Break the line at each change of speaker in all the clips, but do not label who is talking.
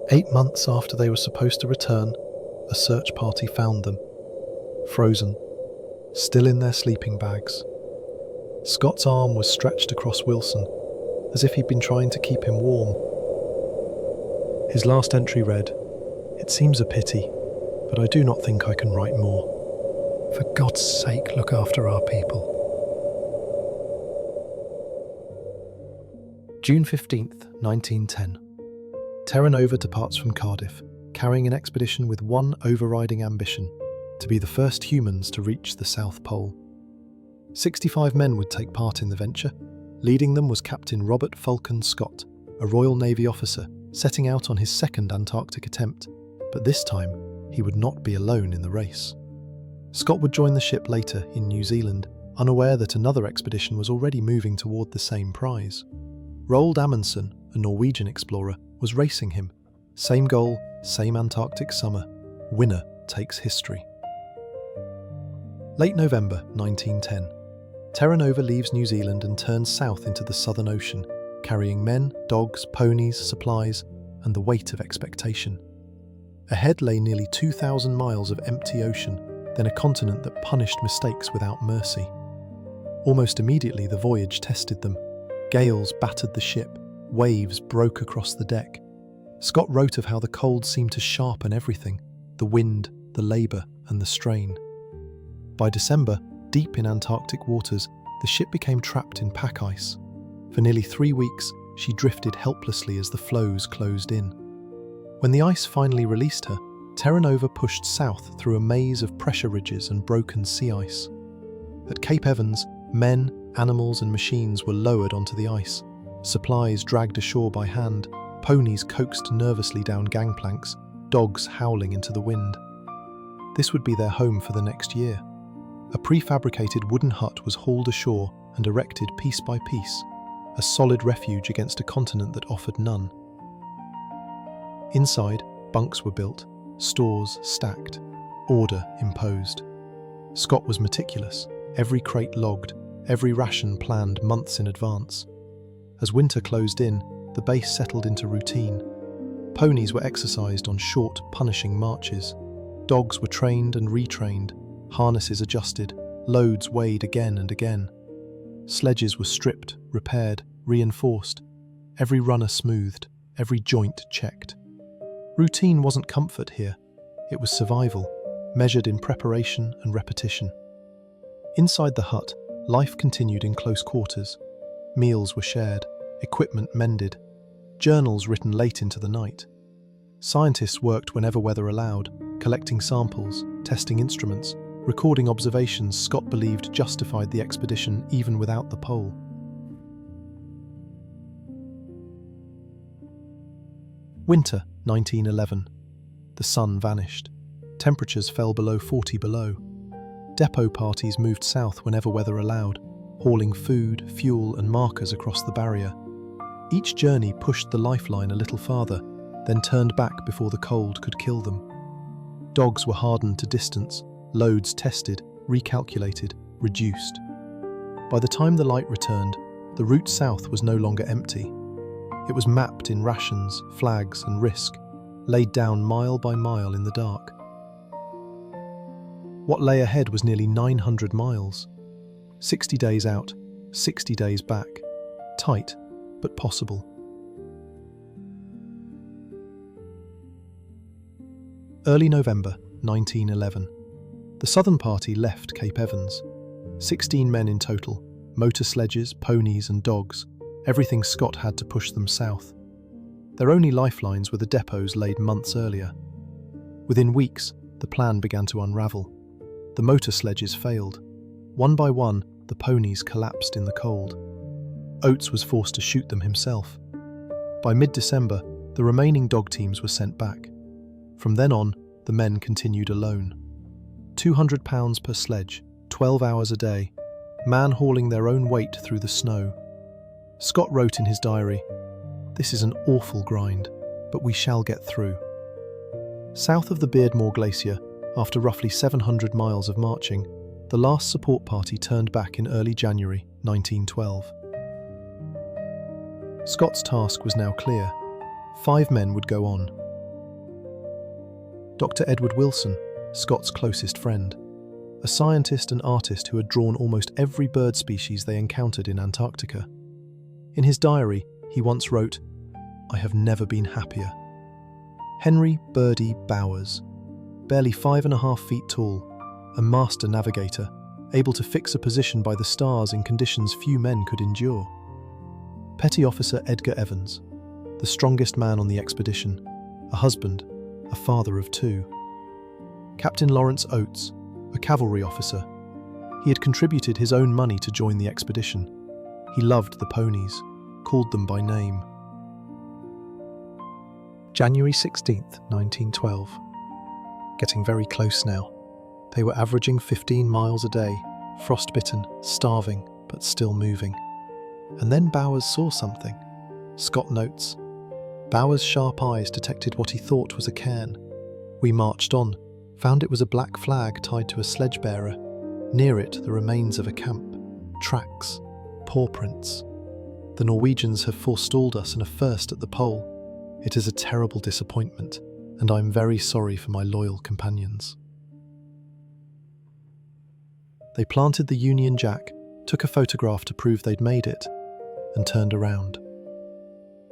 8 months after they were supposed to return, a search party found them, frozen, still in their sleeping bags. Scott's arm was stretched across Wilson, as if he'd been trying to keep him warm. His last entry read, "It seems a pity, but I do not think I can write more. For God's sake, look after our people." June 15th, 1910. Terra Nova departs from Cardiff, carrying an expedition with one overriding ambition: to be the first humans to reach the South Pole. 65 men would take part in the venture. Leading them was Captain Robert Falcon Scott, a Royal Navy officer, setting out on his second Antarctic attempt, but this time he would not be alone in the race. Scott would join the ship later in New Zealand, unaware that another expedition was already moving toward the same prize. Roald Amundsen, a Norwegian explorer, was racing him. Same goal, same Antarctic summer. Winner takes history. Late November 1910. Terra Nova leaves New Zealand and turns south into the Southern Ocean, carrying men, dogs, ponies, supplies, and the weight of expectation. Ahead lay nearly 2,000 miles of empty ocean, then a continent that punished mistakes without mercy. Almost immediately the voyage tested them. Gales battered the ship, waves broke across the deck. Scott wrote of how the cold seemed to sharpen everything: the wind, the labour, and the strain. By December, deep in Antarctic waters, the ship became trapped in pack ice. For nearly 3 weeks, she drifted helplessly as the floes closed in. When the ice finally released her, Terra Nova pushed south through a maze of pressure ridges and broken sea ice. At Cape Evans, men, animals and machines were lowered onto the ice, supplies dragged ashore by hand, ponies coaxed nervously down gangplanks, dogs howling into the wind. This would be their home for the next year. A prefabricated wooden hut was hauled ashore and erected piece by piece, a solid refuge against a continent that offered none. Inside, bunks were built, stores stacked, order imposed. Scott was meticulous, every crate logged, every ration planned months in advance. As winter closed in, the base settled into routine. Ponies were exercised on short, punishing marches. Dogs were trained and retrained, harnesses adjusted, loads weighed again and again. Sledges were stripped, repaired, reinforced, every runner smoothed, every joint checked. Routine wasn't comfort here, it was survival, measured in preparation and repetition. Inside the hut, life continued in close quarters. Meals were shared, equipment mended, journals written late into the night. Scientists worked whenever weather allowed, collecting samples, testing instruments, recording observations Scott believed justified the expedition even without the pole. Winter 1911. The sun vanished. Temperatures fell below 40 below. Depot parties moved south whenever weather allowed, hauling food, fuel and markers across the barrier. Each journey pushed the lifeline a little farther, then turned back before the cold could kill them. Dogs were hardened to distance, loads tested, recalculated, reduced. By the time the light returned, the route south was no longer empty. It was mapped in rations, flags and risk, laid down mile by mile in the dark. What lay ahead was nearly 900 miles. 60 days out, 60 days back. Tight, but possible. Early November 1911. The southern party left Cape Evans. 16 men in total, motor sledges, ponies and dogs, everything Scott had to push them south. Their only lifelines were the depots laid months earlier. Within weeks, the plan began to unravel. The motor sledges failed. One by one, the ponies collapsed in the cold. Oates was forced to shoot them himself. By mid-December, the remaining dog teams were sent back. From then on, the men continued alone. 200 pounds per sledge, 12 hours a day, man hauling their own weight through the snow. Scott wrote in his diary, "This is an awful grind, but we shall get through." South of the Beardmore Glacier, after roughly 700 miles of marching, the last support party turned back in early January 1912. Scott's task was now clear. 5 men would go on, Dr. Edward Wilson, Scott's closest friend, a scientist and artist who had drawn almost every bird species they encountered in Antarctica. In his diary, he once wrote, "I have never been happier." Henry Birdie Bowers, barely 5.5 feet tall, a master navigator, able to fix a position by the stars in conditions few men could endure. Petty Officer Edgar Evans, the strongest man on the expedition, a husband, a father of 2. Captain Lawrence Oates, a cavalry officer. He had contributed his own money to join the expedition. He loved the ponies, called them by name. January 16th, 1912. Getting very close now. They were averaging 15 miles a day, frostbitten, starving, but still moving. And then Bowers saw something. Scott notes, Bowers' sharp eyes detected what he thought was a cairn. We marched on, found it was a black flag tied to a sledge bearer. Near it, the remains of a camp, tracks, paw prints. The Norwegians have forestalled us in a first at the pole. It is a terrible disappointment, and I'm very sorry for my loyal companions. They planted the Union Jack, took a photograph to prove they'd made it, and turned around.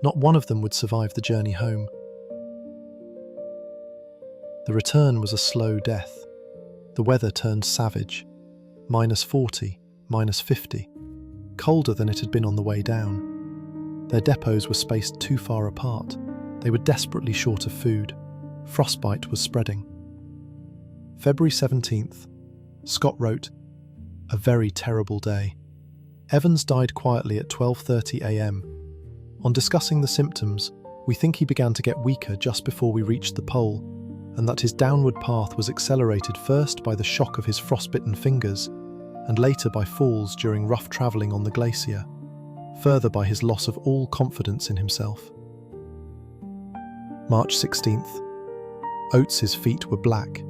Not one of them would survive the journey home. The return was a slow death. The weather turned savage. -40, -50. Colder than it had been on the way down. Their depots were spaced too far apart. They were desperately short of food. Frostbite was spreading. February 17th, Scott wrote, "A very terrible day. Evans died quietly at 12:30 a.m. On discussing the symptoms, we think he began to get weaker just before we reached the pole, and that his downward path was accelerated first by the shock of his frostbitten fingers, and later by falls during rough travelling on the glacier, further by his loss of all confidence in himself." March 16th. Oates's feet were black.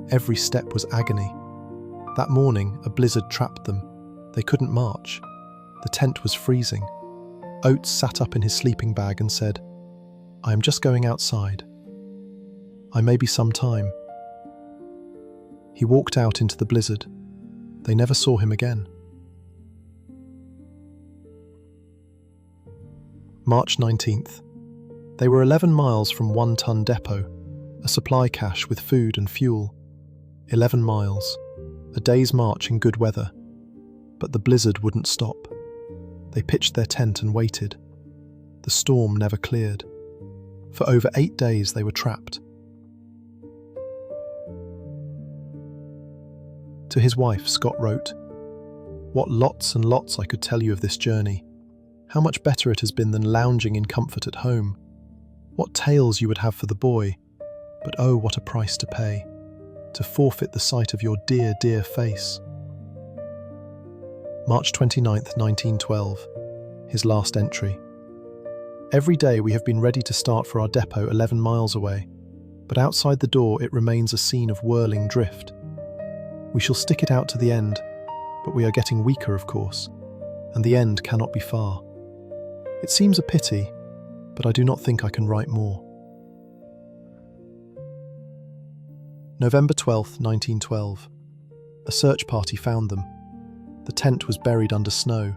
Every step was agony. That morning, a blizzard trapped them. They couldn't march. The tent was freezing. Oates sat up in his sleeping bag and said, "I am just going outside. I may be some time." He walked out into the blizzard. They never saw him again. March 19th. They were 11 miles from 1-ton depot, a supply cache with food and fuel. 11 miles, a day's march in good weather. But the blizzard wouldn't stop. They pitched their tent and waited. The storm never cleared. For over 8 days they were trapped. To his wife, Scott wrote, "What lots and lots I could tell you of this journey. How much better it has been than lounging in comfort at home. What tales you would have for the boy. But oh, what a price to pay. To forfeit the sight of your dear, dear face." March 29th, 1912. His last entry. "Every day we have been ready to start for our depot 11 miles away, but outside the door it remains a scene of whirling drift. We shall stick it out to the end, but we are getting weaker, of course, and the end cannot be far. It seems a pity, but I do not think I can write more." November 12th, 1912. A search party found them. The tent was buried under snow.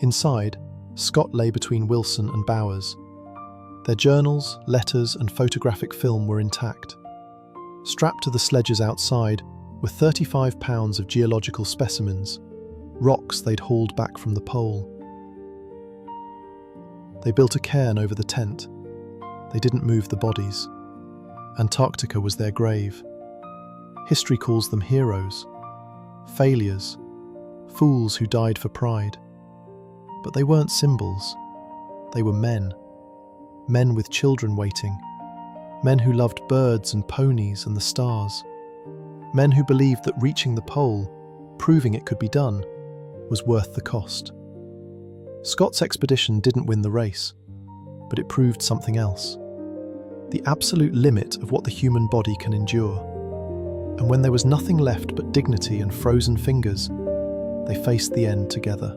Inside, Scott lay between Wilson and Bowers. Their journals, letters, and photographic film were intact. Strapped to the sledges outside were 35 pounds of geological specimens, rocks they'd hauled back from the pole. They built a cairn over the tent. They didn't move the bodies. Antarctica was their grave. History calls them heroes, failures, fools who died for pride. But they weren't symbols. They were men. Men with children waiting. Men who loved birds and ponies and the stars. Men who believed that reaching the pole, proving it could be done, was worth the cost. Scott's expedition didn't win the race, but it proved something else. The absolute limit of what the human body can endure. And when there was nothing left but dignity and frozen fingers, they faced the end together.